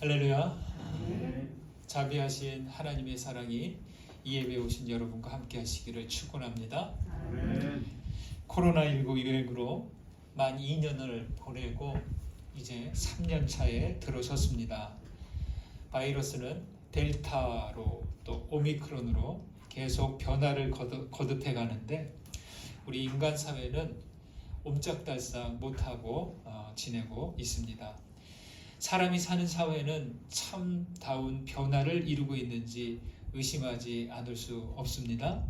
할렐루야. 자비하신 하나님의 사랑이 이 예배에 오신 여러분과 함께 하시기를 축원합니다. 코로나19 유행으로 만 2년을 보내고 이제 3년 차에 들어섰습니다. 바이러스는 델타로 또 오미크론으로 계속 변화를 거듭해 가는데 우리 인간 사회는 옴짝달싹 못하고 지내고 있습니다. 사람이 사는 사회는 참다운 변화를 이루고 있는지 의심하지 않을 수 없습니다.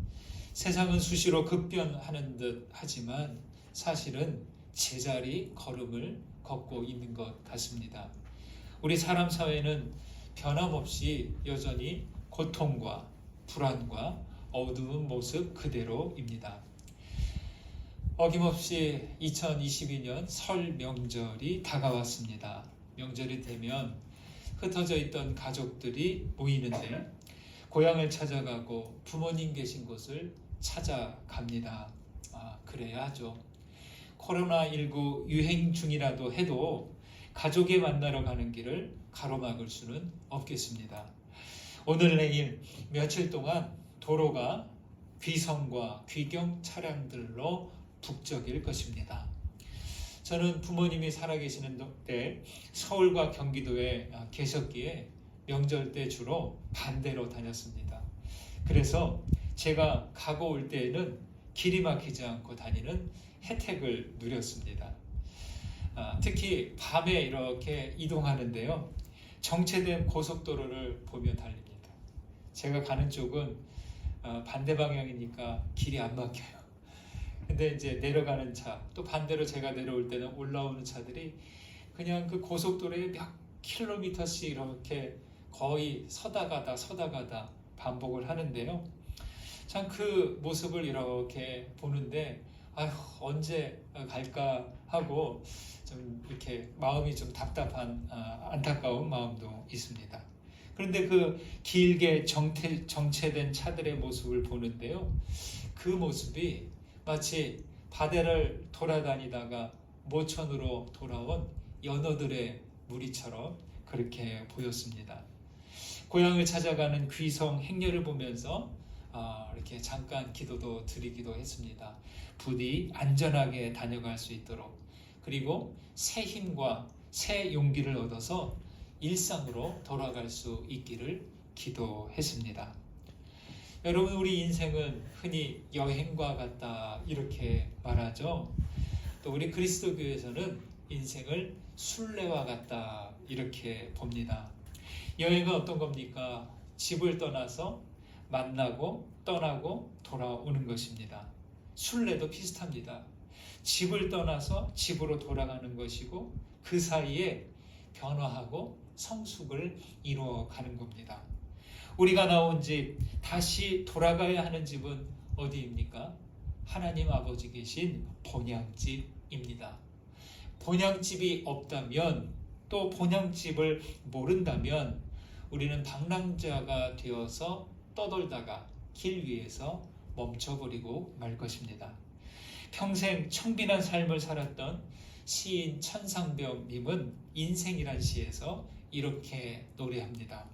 세상은 수시로 급변하는 듯 하지만 사실은 제자리 걸음을 걷고 있는 것 같습니다. 우리 사람 사회는 변함없이 여전히 고통과 불안과 어두운 모습 그대로입니다. 어김없이 2022년 설 명절이 다가왔습니다. 명절이 되면 흩어져 있던 가족들이 모이는데 고향을 찾아가고 부모님 계신 곳을 찾아갑니다. 그래야 하죠. 코로나19 유행 중이라도 해도 가족이 만나러 가는 길을 가로막을 수는 없겠습니다. 오늘 내일 며칠 동안 도로가 귀성과 귀경 차량들로 북적일 것입니다. 저는 부모님이 살아계시는 때 서울과 경기도에 계셨기에 명절 때 주로 반대로 다녔습니다. 그래서 제가 가고 올 때에는 길이 막히지 않고 다니는 혜택을 누렸습니다. 특히 밤에 이렇게 이동하는데요. 정체된 고속도로를 보며 달립니다. 제가 가는 쪽은 반대 방향이니까 길이 안 막혀요. 근데 이제 내려가는 차, 또 반대로 제가 내려올 때는 올라오는 차들이 그냥 그 고속도로에 몇 킬로미터씩 이렇게 거의 서다 가다 반복을 하는데요. 참 그 모습을 이렇게 보는데 언제 갈까 하고 좀 이렇게 마음이 좀 답답한 안타까운 마음도 있습니다. 그런데 그 길게 정체된 차들의 모습을 보는데요. 그 모습이 마치 바다를 돌아다니다가 모천으로 돌아온 연어들의 무리처럼 그렇게 보였습니다. 고향을 찾아가는 귀성 행렬을 보면서 이렇게 잠깐 기도도 드리기도 했습니다. 부디 안전하게 다녀갈 수 있도록, 그리고 새 힘과 새 용기를 얻어서 일상으로 돌아갈 수 있기를 기도했습니다. 여러분, 우리 인생은 흔히 여행과 같다 이렇게 말하죠. 또 우리 그리스도교에서는 인생을 순례와 같다 이렇게 봅니다. 여행은 어떤 겁니까? 집을 떠나서 만나고 떠나고 돌아오는 것입니다. 순례도 비슷합니다. 집을 떠나서 집으로 돌아가는 것이고 그 사이에 변화하고 성숙을 이루어가는 겁니다. 우리가 나온 집, 다시 돌아가야 하는 집은 어디입니까? 하나님 아버지 계신 본향집입니다. 본향집이 없다면, 또 본향집을 모른다면 우리는 방랑자가 되어서 떠돌다가 길 위에서 멈춰버리고 말 것입니다. 평생 청빈한 삶을 살았던 시인 천상병님은 인생이란 시에서 이렇게 노래합니다.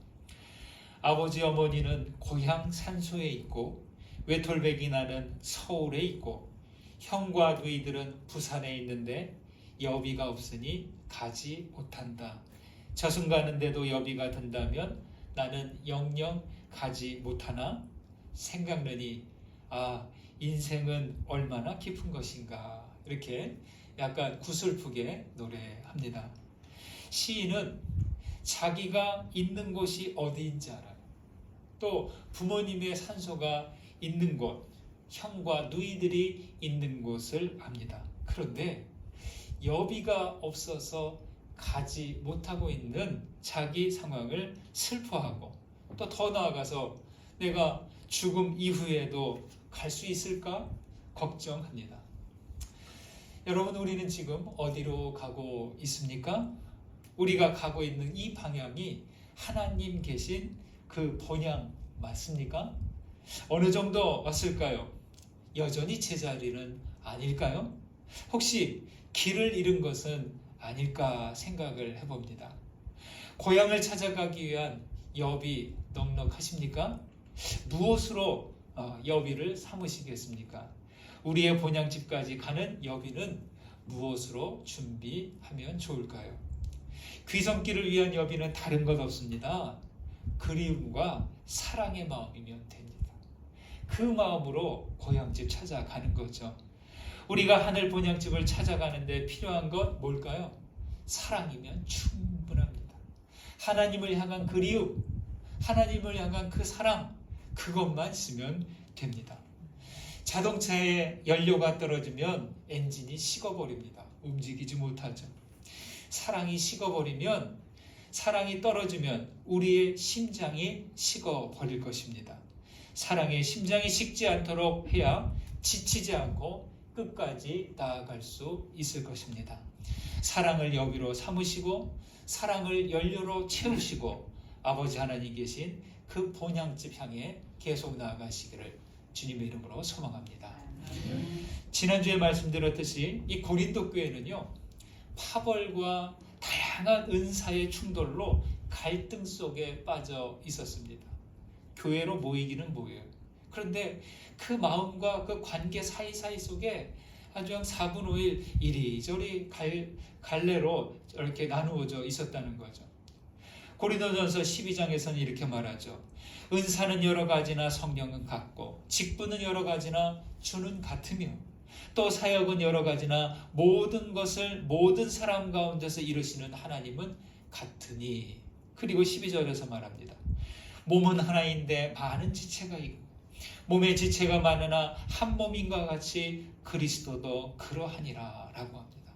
아버지 어머니는 고향 산소에 있고 외톨백이 나는 서울에 있고 형과 누이들은 부산에 있는데 여비가 없으니 가지 못한다. 저승 가는데도 여비가 든다면 나는 영영 가지 못하나? 생각나니 인생은 얼마나 깊은 것인가. 이렇게 약간 구슬프게 노래합니다. 시인은 자기가 있는 곳이 어디인지 알아요. 또 부모님의 산소가 있는 곳, 형과 누이들이 있는 곳을 압니다. 그런데 여비가 없어서 가지 못하고 있는 자기 상황을 슬퍼하고, 또 더 나아가서 내가 죽음 이후에도 갈 수 있을까 걱정합니다. 여러분, 우리는 지금 어디로 가고 있습니까? 우리가 가고 있는 이 방향이 하나님 계신 그 본향 맞습니까? 어느 정도 왔을까요? 여전히 제자리는 아닐까요? 혹시 길을 잃은 것은 아닐까 생각을 해봅니다. 고향을 찾아가기 위한 여비 넉넉하십니까? 무엇으로 여비를 삼으시겠습니까? 우리의 본향집까지 가는 여비는 무엇으로 준비하면 좋을까요? 귀성길을 위한 여비는 다른 것 없습니다. 그리움과 사랑의 마음이면 됩니다. 그 마음으로 고향집 찾아가는 거죠. 우리가 하늘 본향집을 찾아가는데 필요한 것 뭘까요? 사랑이면 충분합니다. 하나님을 향한 그리움, 하나님을 향한 그 사랑, 그것만 있으면 됩니다. 자동차에 연료가 떨어지면 엔진이 식어버립니다. 움직이지 못하죠. 사랑이 식어버리면, 사랑이 떨어지면 우리의 심장이 식어버릴 것입니다. 사랑의 심장이 식지 않도록 해야 지치지 않고 끝까지 나아갈 수 있을 것입니다. 사랑을 여비로 삼으시고 사랑을 연료로 채우시고 아버지 하나님 계신 그 본향집 향해 계속 나아가시기를 주님의 이름으로 소망합니다. 지난주에 말씀드렸듯이 이 고린도 교회는요, 파벌과 다양한 은사의 충돌로 갈등 속에 빠져 있었습니다. 교회로 모이기는 모여요. 그런데 그 마음과 그 관계 사이사이 속에 아주 한 4분 5일 이리저리 갈래로 이렇게 나누어져 있었다는 거죠. 고린도전서 12장에서는 이렇게 말하죠. 은사는 여러 가지나 성령은 같고 직분은 여러 가지나 주는 같으며 또 사역은 여러 가지나 모든 것을 모든 사람 가운데서 이루시는 하나님은 같으니. 그리고 12절에서 말합니다. 몸은 하나인데 많은 지체가 있고 몸의 지체가 많으나 한 몸인과 같이 그리스도도 그러하니라 라고 합니다.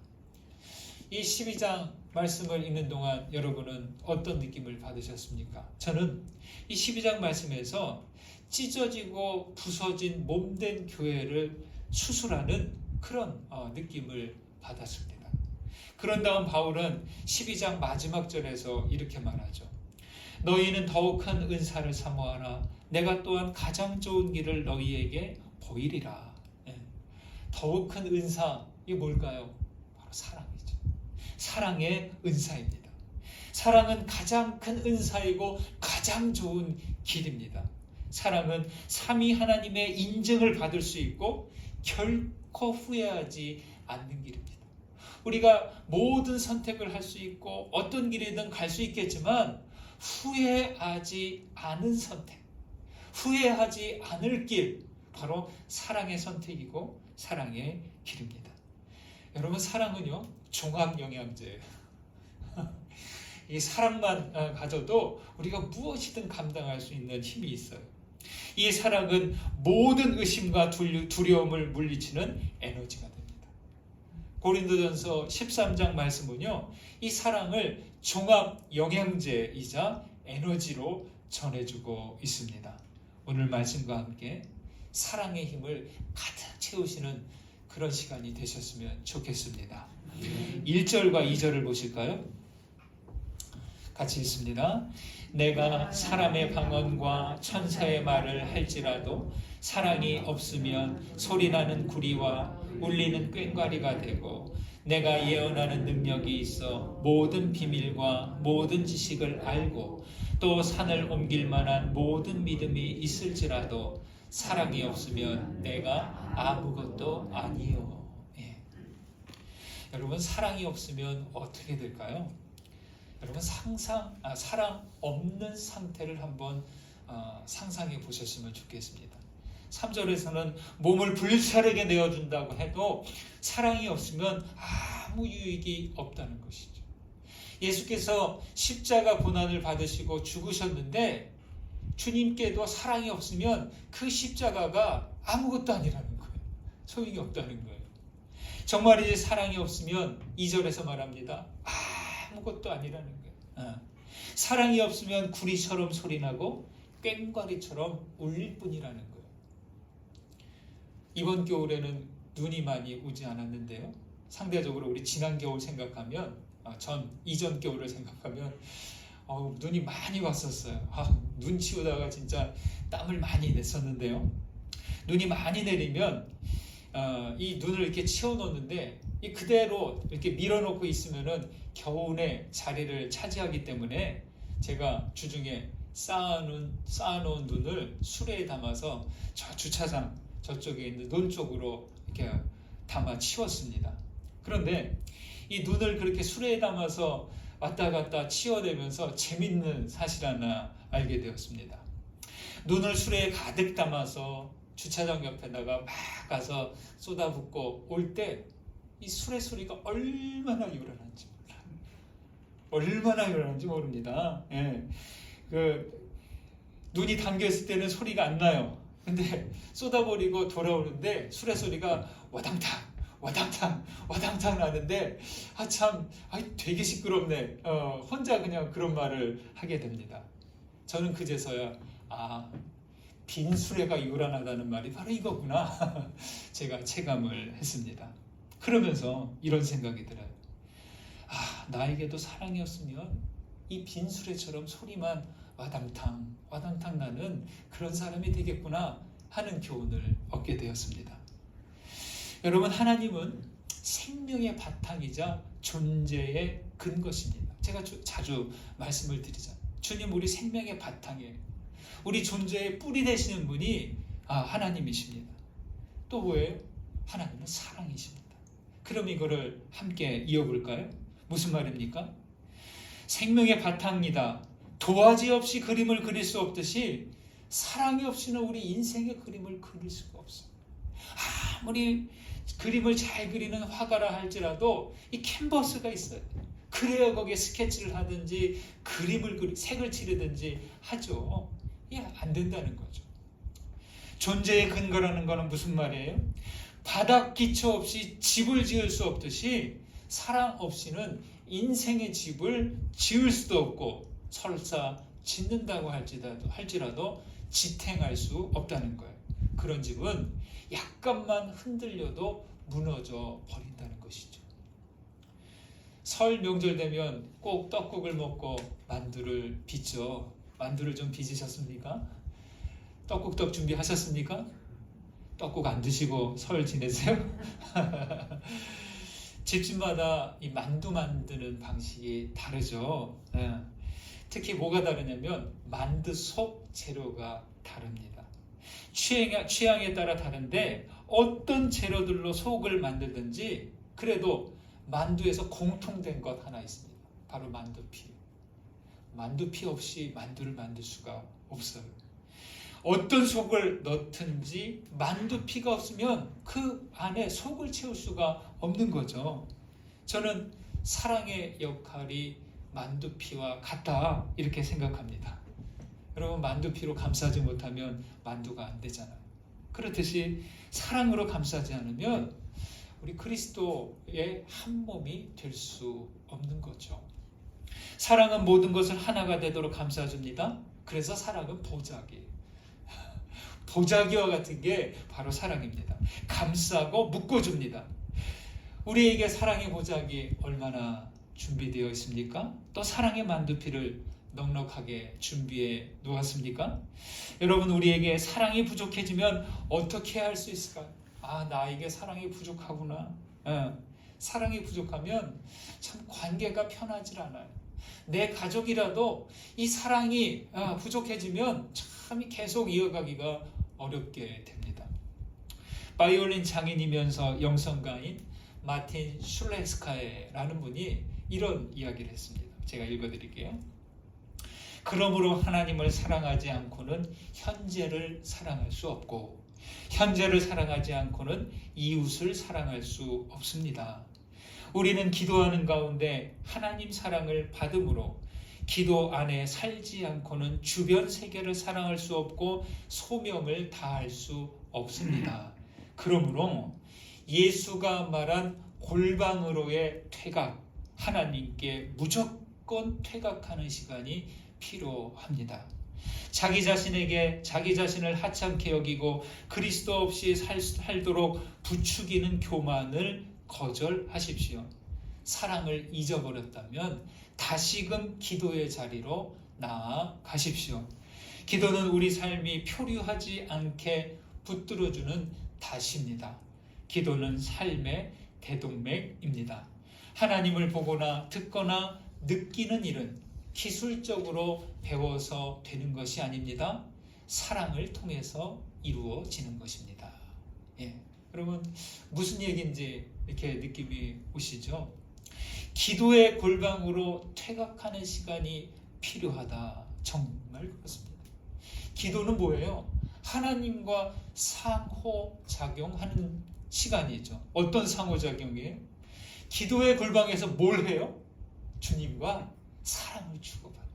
이 12장 말씀을 읽는 동안 여러분은 어떤 느낌을 받으셨습니까? 저는 이 12장 말씀에서 찢어지고 부서진 몸된 교회를 수술하는 그런 느낌을 받았습니다. 그런 다음 바울은 12장 마지막 절에서 이렇게 말하죠. 너희는 더욱 큰 은사를 사모하라. 내가 또한 가장 좋은 길을 너희에게 보이리라. 더욱 큰 은사, 이게 뭘까요? 바로 사랑이죠. 사랑의 은사입니다. 사랑은 가장 큰 은사이고 가장 좋은 길입니다. 사랑은 삼위 하나님의 인정을 받을 수 있고 결코 후회하지 않는 길입니다. 우리가 모든 선택을 할 수 있고 어떤 길이든 갈 수 있겠지만 후회하지 않은 선택, 후회하지 않을 길, 바로 사랑의 선택이고 사랑의 길입니다. 여러분, 사랑은요 종합영양제예요. 이 사랑만 가져도 우리가 무엇이든 감당할 수 있는 힘이 있어요. 이 사랑은 모든 의심과 두려움을 물리치는 에너지가 됩니다. 고린도전서 13장 말씀은요, 이 사랑을 종합 영양제이자 에너지로 전해주고 있습니다. 오늘 말씀과 함께 사랑의 힘을 가득 채우시는 그런 시간이 되셨으면 좋겠습니다. 1절과 2절을 보실까요? 같이 읽습니다. 내가 사람의 방언과 천사의 말을 할지라도 사랑이 없으면 소리나는 구리와 울리는 꽹과리가 되고 내가 예언하는 능력이 있어 모든 비밀과 모든 지식을 알고 또 산을 옮길 만한 모든 믿음이 있을지라도 사랑이 없으면 내가 아무것도 아니요. 여러분, 사랑이 없으면 어떻게 될까요? 여러분, 사랑 없는 상태를 한번 상상해 보셨으면 좋겠습니다. 3절에서는 몸을 불사르게 내어준다고 해도 사랑이 없으면 아무 유익이 없다는 것이죠. 예수께서 십자가 고난을 받으시고 죽으셨는데 주님께도 사랑이 없으면 그 십자가가 아무것도 아니라는 거예요. 소용이 없다는 거예요. 정말이지 사랑이 없으면 2절에서 말합니다. 아무것도 아니라는 거예요. 사랑이 없으면 구리처럼 소리나고 꽹과리처럼 울릴 뿐이라는 거예요. 이번 겨울에는 눈이 많이 오지 않았는데요. 상대적으로 우리 지난 겨울 생각하면 이전 겨울을 생각하면 눈이 많이 왔었어요. 눈 치우다가 진짜 땀을 많이 냈었는데요. 눈이 많이 내리면 이 눈을 이렇게 치워 놓는데 이 그대로 이렇게 밀어놓고 있으면은 겨우내 자리를 차지하기 때문에 제가 주중에 쌓아놓은 눈을 수레에 담아서 저 주차장 저쪽에 있는 논 쪽으로 이렇게 담아 치웠습니다. 그런데 이 눈을 그렇게 수레에 담아서 왔다 갔다 치워대면서 재밌는 사실 하나 알게 되었습니다. 눈을 수레에 가득 담아서 주차장 옆에다가 막 가서 쏟아붓고 올 때 이 수레 소리가 얼마나 요란한지 몰라요. 얼마나 요란한지 모릅니다. 예. 눈이 담겼을 때는 소리가 안 나요. 근데 쏟아버리고 돌아오는데 수레 소리가 와당탕 와당탕 와당탕 나는데 되게 시끄럽네. 혼자 그냥 그런 말을 하게 됩니다. 저는 그제서야 빈 수레가 요란하다는 말이 바로 이거구나 제가 체감을 했습니다. 그러면서 이런 생각이 들어요. 나에게도 사랑이었으면 이 빈 수레처럼 소리만 와당탕 와당탕 나는 그런 사람이 되겠구나 하는 교훈을 얻게 되었습니다. 여러분, 하나님은 생명의 바탕이자 존재의 근거십니다. 제가 자주 말씀을 드리잖아요. 주님, 우리 생명의 바탕에 우리 존재의 뿌리 되시는 분이 하나님이십니다. 또 뭐예요? 하나님은 사랑이십니다. 그럼 이거를 함께 이어볼까요? 무슨 말입니까? 생명의 바탕이다. 도화지 없이 그림을 그릴 수 없듯이 사랑이 없이는 우리 인생의 그림을 그릴 수가 없어요. 아무리 그림을 잘 그리는 화가라 할지라도 이 캔버스가 있어요. 그래야 거기에 스케치를 하든지 색을 칠하든지 하죠. 이게 안 된다는 거죠. 존재의 근거라는 것은 무슨 말이에요? 바닥 기초 없이 집을 지을 수 없듯이 사랑 없이는 인생의 집을 지을 수도 없고 설사 짓는다고 할지라도 지탱할 수 없다는 거예요. 그런 집은 약간만 흔들려도 무너져 버린다는 것이죠. 설 명절 되면 꼭 떡국을 먹고 만두를 빚죠. 만두를 좀 빚으셨습니까? 떡국떡 준비하셨습니까? 떡국 안 드시고 설 지내세요? 집집마다 이 만두 만드는 방식이 다르죠. 특히 뭐가 다르냐면 만두 속 재료가 다릅니다. 취향에 따라 다른데 어떤 재료들로 속을 만들든지 그래도 만두에서 공통된 것 하나 있습니다. 바로 만두피. 만두피 없이 만두를 만들 수가 없어요. 어떤 속을 넣든지 만두피가 없으면 그 안에 속을 채울 수가 없는 거죠. 저는 사랑의 역할이 만두피와 같다 이렇게 생각합니다. 여러분, 만두피로 감싸지 못하면 만두가 안 되잖아요. 그렇듯이 사랑으로 감싸지 않으면 우리 그리스도의 한 몸이 될 수 없는 거죠. 사랑은 모든 것을 하나가 되도록 감싸줍니다. 그래서 사랑은 보자기예요. 보자기와 같은 게 바로 사랑입니다. 감싸고 묶어줍니다. 우리에게 사랑의 보자기 얼마나 준비되어 있습니까? 또 사랑의 만두피를 넉넉하게 준비해 놓았습니까? 여러분, 우리에게 사랑이 부족해지면 어떻게 할 수 있을까요? 나에게 사랑이 부족하구나. 사랑이 부족하면 참 관계가 편하질 않아요. 내 가족이라도 이 사랑이 부족해지면 참 계속 이어가기가 어렵게 됩니다. 바이올린 장인이면서 영성가인 마틴 슐레스카에라는 분이 이런 이야기를 했습니다. 제가 읽어드릴게요. 그러므로 하나님을 사랑하지 않고는 현재를 사랑할 수 없고 현재를 사랑하지 않고는 이웃을 사랑할 수 없습니다. 우리는 기도하는 가운데 하나님 사랑을 받음으로 기도 안에 살지 않고는 주변 세계를 사랑할 수 없고 소명을 다할 수 없습니다. 그러므로 예수가 말한 골방으로의 퇴각, 하나님께 무조건 퇴각하는 시간이 필요합니다. 자기 자신에게 자기 자신을 하찮게 여기고 그리스도 없이 살도록 부추기는 교만을 거절하십시오. 사랑을 잊어버렸다면 다시금 기도의 자리로 나아가십시오. 기도는 우리 삶이 표류하지 않게 붙들어주는 닷입니다. 기도는 삶의 대동맥입니다. 하나님을 보거나 듣거나 느끼는 일은 기술적으로 배워서 되는 것이 아닙니다. 사랑을 통해서 이루어지는 것입니다. 예, 여러분 무슨 얘기인지 이렇게 느낌이 오시죠? 기도의 골방으로 퇴각하는 시간이 필요하다. 정말 그렇습니다. 기도는 뭐예요? 하나님과 상호작용하는 시간이죠. 어떤 상호작용이에요? 기도의 골방에서 뭘 해요? 주님과 사랑을 주고받는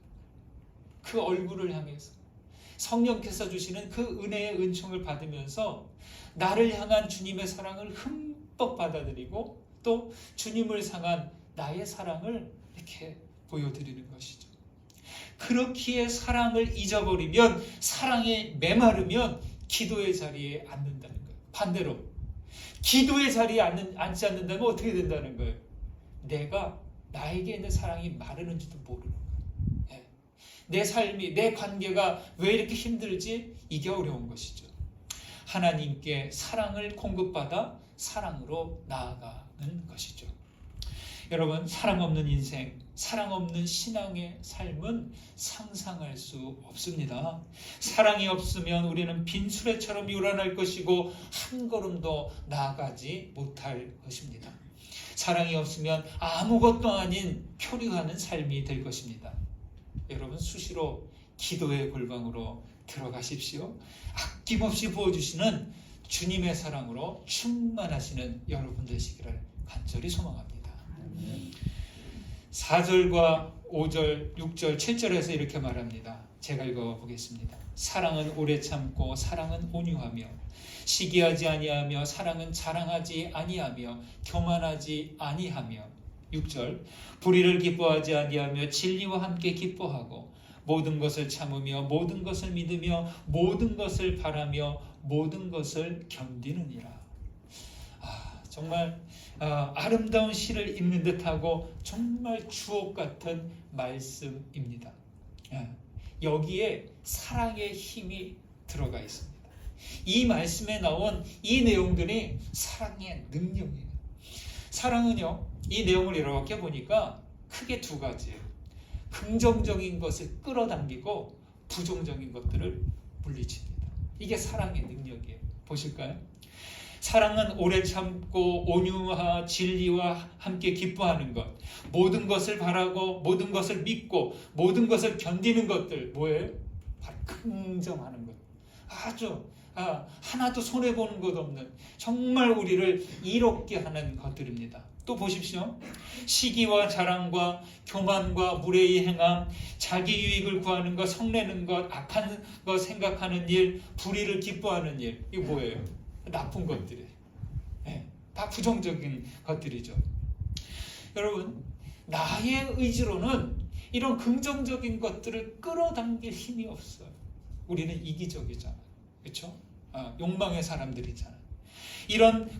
그 얼굴을 향해서 성령께서 주시는 그 은혜의 은총을 받으면서 나를 향한 주님의 사랑을 흠뻑 받아들이고 또 주님을 향한 나의 사랑을 이렇게 보여드리는 것이죠. 그렇기에 사랑을 잊어버리면, 사랑에 메마르면 기도의 자리에 앉는다는 거예요. 반대로 기도의 자리에 앉지 않는다면 어떻게 된다는 거예요? 내가 나에게 있는 사랑이 마르는지도 모르는 거예요. 내 삶이, 내 관계가 왜 이렇게 힘들지? 이게 어려운 것이죠. 하나님께 사랑을 공급받아 사랑으로 나아가는 것이죠. 여러분, 사랑 없는 인생, 사랑 없는 신앙의 삶은 상상할 수 없습니다. 사랑이 없으면 우리는 빈수레처럼 요란할 것이고 한 걸음도 나아가지 못할 것입니다. 사랑이 없으면 아무것도 아닌 표류하는 삶이 될 것입니다. 여러분, 수시로 기도의 골방으로 들어가십시오. 아낌없이 부어주시는 주님의 사랑으로 충만하시는 여러분 되시기를 간절히 소망합니다. 4절과 5절, 6절, 7절에서 이렇게 말합니다. 제가 읽어보겠습니다. 사랑은 오래 참고 사랑은 온유하며 시기하지 아니하며 사랑은 자랑하지 아니하며 교만하지 아니하며 6절 불의를 기뻐하지 아니하며 진리와 함께 기뻐하고 모든 것을 참으며 모든 것을 믿으며 모든 것을 바라며 모든 것을 견디느니라. 정말 아름다운 시를 읽는 듯하고 정말 주옥 같은 말씀입니다. 여기에 사랑의 힘이 들어가 있습니다. 이 말씀에 나온 이 내용들이 사랑의 능력이에요. 사랑은요, 이 내용을 이렇게 보니까 크게 두 가지예요. 긍정적인 것을 끌어당기고 부정적인 것들을 물리칩니다. 이게 사랑의 능력이에요. 보실까요? 사랑은 오래 참고 온유와 진리와 함께 기뻐하는 것, 모든 것을 바라고 모든 것을 믿고 모든 것을 견디는 것들 뭐예요? 바로 긍정하는 것. 아주 하나도 손해보는 것 없는 정말 우리를 이롭게 하는 것들입니다. 또 보십시오. 시기와 자랑과 교만과 무례히 행함, 자기 유익을 구하는 것, 성내는 것, 악한 것 생각하는 일, 불의를 기뻐하는 일, 이거 뭐예요? 나쁜 것들이에요. 다 부정적인 것들이죠. 여러분, 나의 의지로는 이런 긍정적인 것들을 끌어당길 힘이 없어요. 우리는 이기적이잖아요. 그렇죠? 욕망의 사람들이잖아요.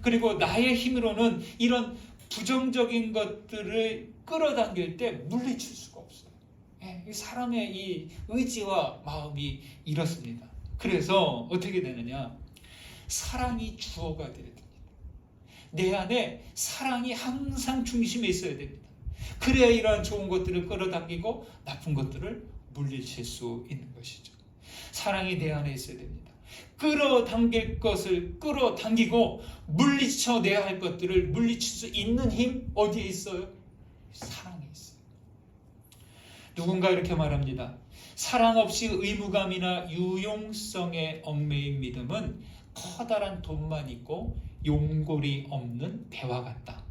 그리고 나의 힘으로는 이런 부정적인 것들을 끌어당길 때 물리칠 수가 없어요. 사람의 이 의지와 마음이 이렇습니다. 그래서 어떻게 되느냐? 사랑이 주어가 되어야 됩니다. 내 안에 사랑이 항상 중심에 있어야 됩니다. 그래야 이러한 좋은 것들을 끌어당기고 나쁜 것들을 물리칠 수 있는 것이죠. 사랑이 내 안에 있어야 됩니다. 끌어당길 것을 끌어당기고 물리쳐내야 할 것들을 물리칠 수 있는 힘 어디에 있어요? 사랑에 있어요. 누군가 이렇게 말합니다. 사랑 없이 의무감이나 유용성에 얽매인 믿음은 커다란 돈만 있고 용골이 없는 배와 같다.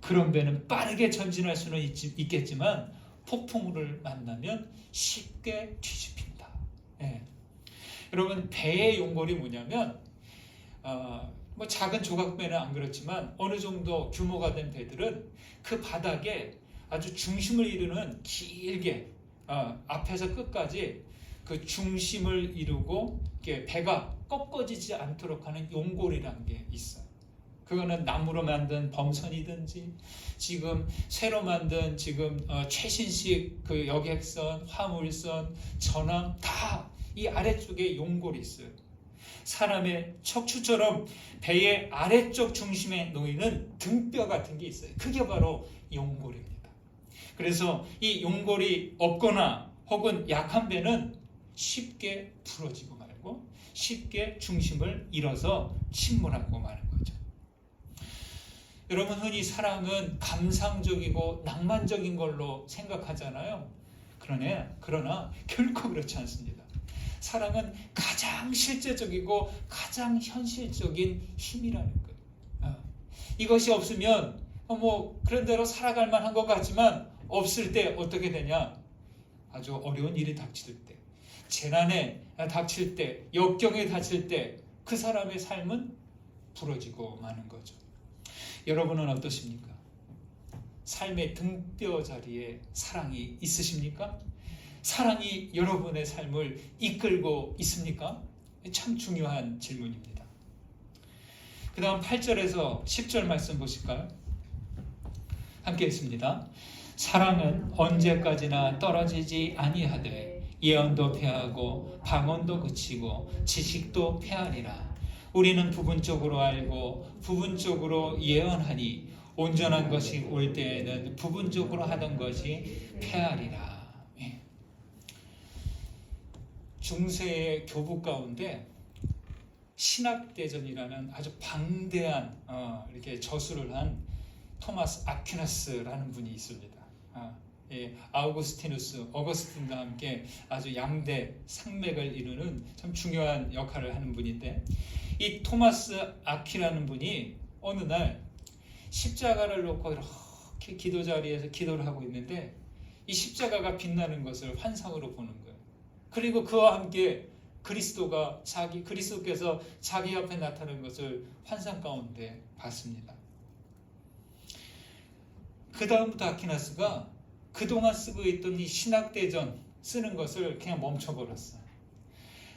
그런 배는 빠르게 전진할 수는 있겠지만 폭풍우를 만나면 쉽게 뒤집힌다. 여러분, 배의 용골이 뭐냐면 뭐 작은 조각배는 안 그렇지만 어느 정도 규모가 된 배들은 그 바닥에 아주 중심을 이루는 길게 앞에서 끝까지 그 중심을 이루고 배가 꺾어지지 않도록 하는 용골이라는 게 있어요. 그거는 나무로 만든 범선이든지 지금 새로 만든 최신식 그 여객선, 화물선, 전함 다 이 아래쪽에 용골이 있어요. 사람의 척추처럼 배의 아래쪽 중심에 놓이는 등뼈 같은 게 있어요. 그게 바로 용골입니다. 그래서 이 용골이 없거나 혹은 약한 배는 쉽게 부러지고 말고 쉽게 중심을 잃어서 침몰하고 마는 거죠. 여러분, 흔히 사랑은 감상적이고 낭만적인 걸로 생각하잖아요. 그러나 결코 그렇지 않습니다. 사랑은 가장 실제적이고 가장 현실적인 힘이라는 거예요. 이것이 없으면 그런 대로 살아갈 만한 것 같지만 없을 때 어떻게 되냐? 아주 어려운 일이 닥칠 때, 재난에 닥칠 때, 역경에 닥칠 때 그 사람의 삶은 부러지고 마는 거죠. 여러분은 어떠십니까? 삶의 등뼈 자리에 사랑이 있으십니까? 사랑이 여러분의 삶을 이끌고 있습니까? 참 중요한 질문입니다. 그 다음 8절에서 10절 말씀 보실까요? 함께 읽습니다. 사랑은 언제까지나 떨어지지 아니하되 예언도 패하고 방언도 그치고 지식도 패하리라. 우리는 부분적으로 알고 부분적으로 예언하니 온전한 것이 올 때에는 부분적으로 하던 것이 패하리라. 중세의 교부 가운데 신학대전이라는 아주 방대한 이렇게 저술을 한 토마스 아퀴나스라는 분이 있습니다. 어거스틴과 함께 아주 양대 산맥을 이루는 참 중요한 역할을 하는 분인데, 이 토마스 아퀴라는 분이 어느 날 십자가를 놓고 이렇게 기도 자리에서 기도를 하고 있는데 이 십자가가 빛나는 것을 환상으로 보는 거예요. 그리고 그와 함께 그리스도께서 자기 앞에 나타나는 것을 환상 가운데 봤습니다. 그 다음부터 아퀴나스가 그동안 쓰고 있던 이 신학대전 쓰는 것을 그냥 멈춰버렸어요.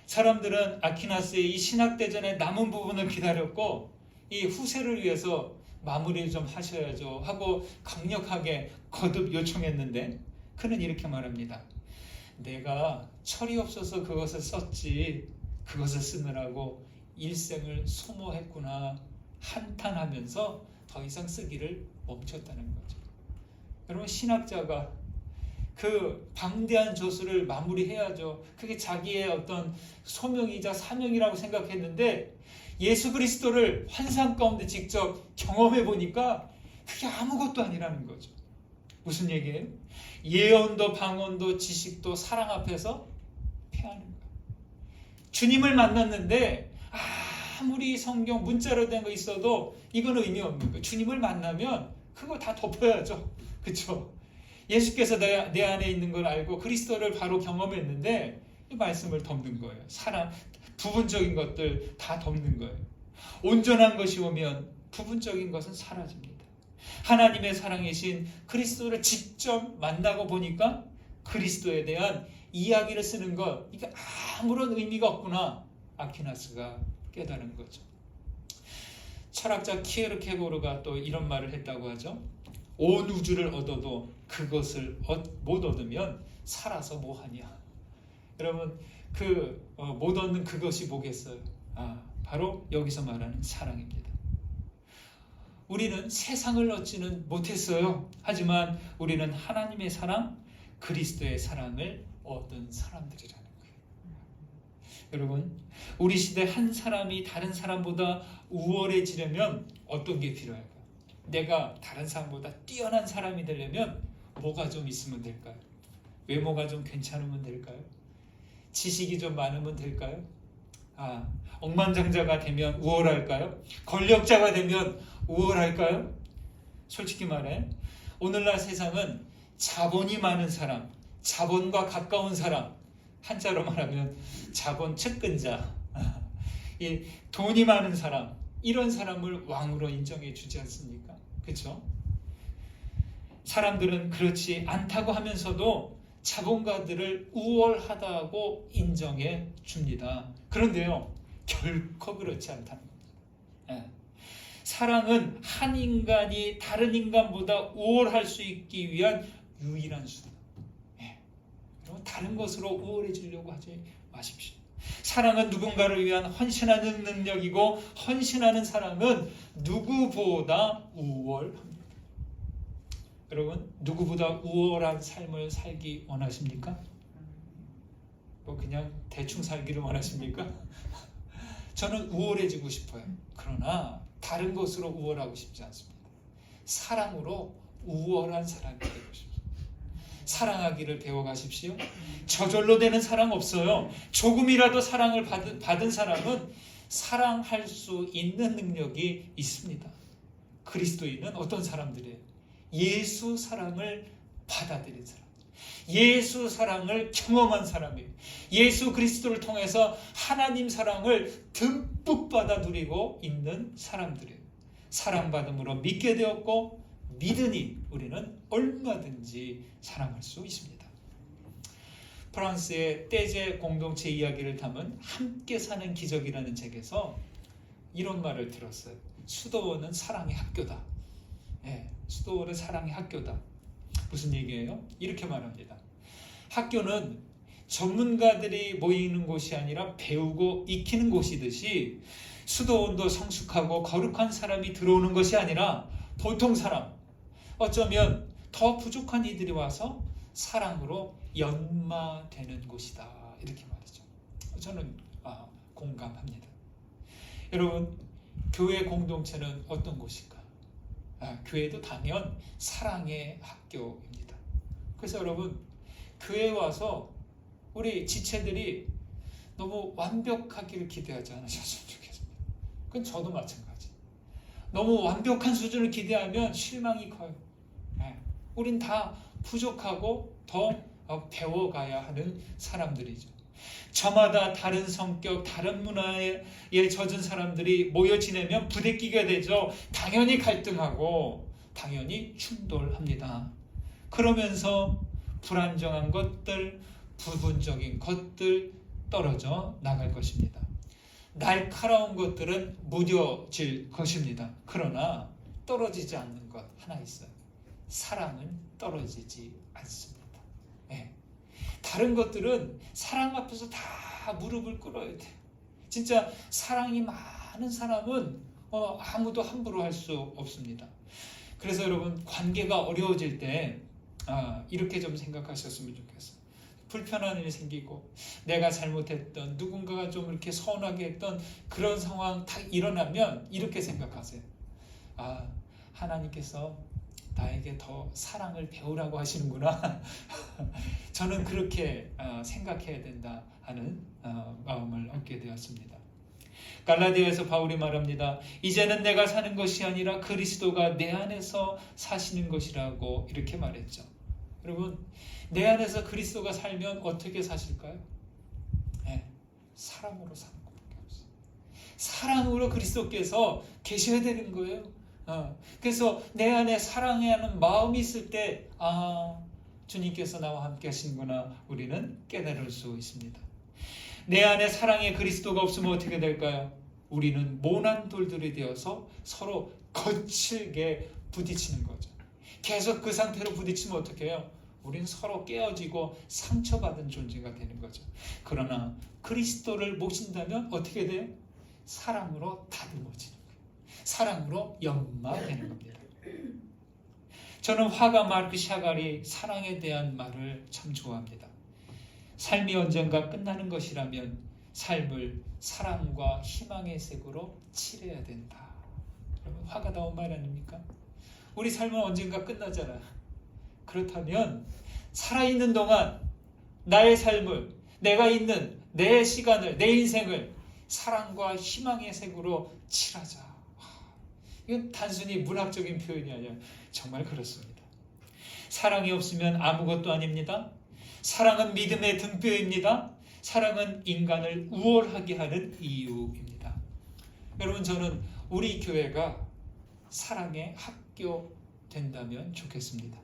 사람들은 아퀴나스의 이 신학대전의 남은 부분을 기다렸고 이 후세를 위해서 마무리 좀 하셔야죠 하고 강력하게 거듭 요청했는데, 그는 이렇게 말합니다. 내가 철이 없어서 그것을 썼지 그것을 쓰느라고 일생을 소모했구나 한탄하면서 더 이상 쓰기를 멈췄다는 거죠. 여러분, 신학자가 그 방대한 저술을 마무리해야죠. 그게 자기의 어떤 소명이자 사명이라고 생각했는데 예수 그리스도를 환상 가운데 직접 경험해 보니까 그게 아무것도 아니라는 거죠. 무슨 얘기예요? 예언도 방언도 지식도 사랑 앞에서 패하는 거예요. 주님을 만났는데 아무리 성경 문자로 된 거 있어도 이건 의미 없는 거예요. 주님을 만나면 그거 다 덮어야죠. 그렇죠? 예수께서 내 안에 있는 걸 알고 그리스도를 바로 경험했는데 이 말씀을 덮는 거예요. 사람 부분적인 것들 다 덮는 거예요. 온전한 것이 오면 부분적인 것은 사라집니다. 하나님의 사랑이신 그리스도를 직접 만나고 보니까 그리스도에 대한 이야기를 쓰는 것, 이게 아무런 의미가 없구나 아퀴나스가 깨달은 거죠. 철학자 키에르케고르가 또 이런 말을 했다고 하죠. 온 우주를 얻어도 그것을 못 얻으면 살아서 뭐하냐. 여러분, 못 얻는 그것이 뭐겠어요? 바로 여기서 말하는 사랑입니다. 우리는 세상을 얻지는 못했어요. 하지만 우리는 하나님의 사랑, 그리스도의 사랑을 얻은 사람들이라는 거예요. 여러분, 우리 시대 한 사람이 다른 사람보다 우월해지려면 어떤 게 필요할까요? 내가 다른 사람보다 뛰어난 사람이 되려면 뭐가 좀 있으면 될까요? 외모가 좀 괜찮으면 될까요? 지식이 좀 많으면 될까요? 억만장자가 되면 우월할까요? 권력자가 되면 우월할까요? 솔직히 말해, 오늘날 세상은 자본이 많은 사람, 자본과 가까운 사람, 한자로 말하면 자본 측근자, 이 돈이 많은 사람, 이런 사람을 왕으로 인정해 주지 않습니까? 그렇죠? 사람들은 그렇지 않다고 하면서도 자본가들을 우월하다고 인정해 줍니다. 그런데요, 결코 그렇지 않다는 겁니다. 사랑은 한 인간이 다른 인간보다 우월할 수 있기 위한 유일한 수단. 다른 것으로 우월해지려고 하지 마십시오. 사랑은 누군가를 위한 헌신하는 능력이고 헌신하는 사람은 누구보다 우월합니다. 여러분, 누구보다 우월한 삶을 살기 원하십니까? 뭐 그냥 대충 살기를 원하십니까? 저는 우월해지고 싶어요. 그러나 다른 것으로 우월하고 싶지 않습니다. 사랑으로 우월한 사람이 되고 싶습니다. 사랑하기를 배워가십시오. 저절로 되는 사랑 없어요. 조금이라도 사랑을 받은 사람은 사랑할 수 있는 능력이 있습니다. 그리스도인은 어떤 사람들이에요? 예수 사랑을 받아들인 사람, 예수 사랑을 경험한 사람이에요. 예수 그리스도를 통해서 하나님 사랑을 듬뿍 받아 누리고 있는 사람들이에요. 사랑받음으로 믿게 되었고 믿으니 우리는 얼마든지 사랑할 수 있습니다. 프랑스의 떼제 공동체 이야기를 담은 함께 사는 기적이라는 책에서 이런 말을 들었어요. 수도원은 사랑의 학교다. 수도원은 사랑의 학교다. 무슨 얘기예요? 이렇게 말합니다. 학교는 전문가들이 모이는 곳이 아니라 배우고 익히는 곳이듯이 수도원도 성숙하고 거룩한 사람이 들어오는 것이 아니라 보통 사람, 어쩌면 더 부족한 이들이 와서 사랑으로 연마되는 곳이다. 이렇게 말이죠. 저는 공감합니다. 여러분, 교회 공동체는 어떤 곳일까? 교회도 당연 사랑의 학교입니다. 그래서 여러분, 교회에 와서 우리 지체들이 너무 완벽하기를 기대하지 않으셨으면 좋겠습니다. 그건 저도 마찬가지. 너무 완벽한 수준을 기대하면 실망이 커요. 우린 다 부족하고 더 배워가야 하는 사람들이죠. 저마다 다른 성격, 다른 문화에 젖은 사람들이 모여 지내면 부대끼게 되죠. 당연히 갈등하고 당연히 충돌합니다. 그러면서 불안정한 것들, 부분적인 것들 떨어져 나갈 것입니다. 날카로운 것들은 무뎌질 것입니다. 그러나 떨어지지 않는 것 하나 있어요. 사랑은 떨어지지 않습니다. 다른 것들은 사랑 앞에서 다 무릎을 꿇어야 돼요. 진짜 사랑이 많은 사람은 아무도 함부로 할 수 없습니다. 그래서 여러분, 관계가 어려워질 때 이렇게 좀 생각하셨으면 좋겠어요. 불편한 일이 생기고 내가 잘못했던, 누군가가 좀 이렇게 서운하게 했던 그런 상황 딱 일어나면 이렇게 생각하세요. 하나님께서 나에게 더 사랑을 배우라고 하시는구나. 저는 그렇게 생각해야 된다 하는 마음을 얻게 되었습니다. 갈라디아에서 바울이 말합니다. 이제는 내가 사는 것이 아니라 그리스도가 내 안에서 사시는 것이라고 이렇게 말했죠. 여러분, 내 안에서 그리스도가 살면 어떻게 사실까요? 사랑으로 사는 것밖에 없어요. 사랑으로 그리스도께서 계셔야 되는 거예요. 그래서 내 안에 사랑하는 마음이 있을 때 주님께서 나와 함께 하시는구나 우리는 깨달을 수 있습니다. 내 안에 사랑의 그리스도가 없으면 어떻게 될까요? 우리는 모난 돌들이 되어서 서로 거칠게 부딪히는 거죠. 계속 그 상태로 부딪히면 어떻게 해요? 우리는 서로 깨어지고 상처받은 존재가 되는 거죠. 그러나 그리스도를 모신다면 어떻게 돼요? 사랑으로 다듬어지는 거예요. 사랑으로 연마되는 겁니다. 저는 화가 마르크 샤갈이 사랑에 대한 말을 참 좋아합니다. 삶이 언젠가 끝나는 것이라면 삶을 사랑과 희망의 색으로 칠해야 된다. 여러분, 화가 나온 말 아닙니까? 우리 삶은 언젠가 끝나잖아. 그렇다면 살아있는 동안 나의 삶을, 내가 있는 내 시간을, 내 인생을 사랑과 희망의 색으로 칠하자. 이건 단순히 문학적인 표현이 아니라 정말 그렇습니다. 사랑이 없으면 아무것도 아닙니다. 사랑은 믿음의 등뼈입니다. 사랑은 인간을 우월하게 하는 이유입니다. 여러분, 저는 우리 교회가 사랑의 학교 된다면 좋겠습니다.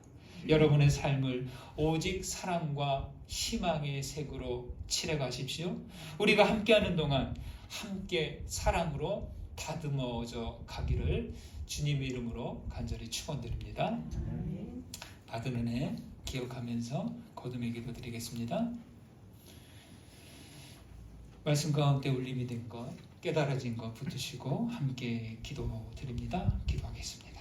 여러분의 삶을 오직 사랑과 희망의 색으로 칠해가십시오. 우리가 함께하는 동안 함께 사랑으로 다듬어져 가기를 주님의 이름으로 간절히 축원드립니다. 받은 은혜 기억하면서 거듭의 기도 드리겠습니다. 말씀 가운데 울림이 된 것, 깨달아진 것 붙드시고 함께 기도드립니다. 기도하겠습니다.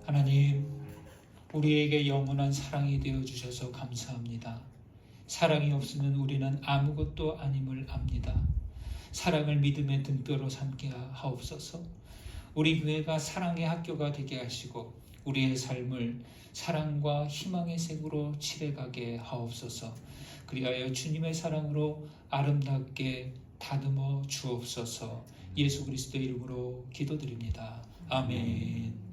하나님, 우리에게 영원한 사랑이 되어 주셔서 감사합니다. 사랑이 없으면 우리는 아무것도 아님을 압니다. 사랑을 믿음의 등뼈로 삼게 하옵소서. 우리 교회가 사랑의 학교가 되게 하시고 우리의 삶을 사랑과 희망의 색으로 칠해가게 하옵소서. 그리하여 주님의 사랑으로 아름답게 다듬어 주옵소서. 예수 그리스도 이름으로 기도드립니다. 아멘.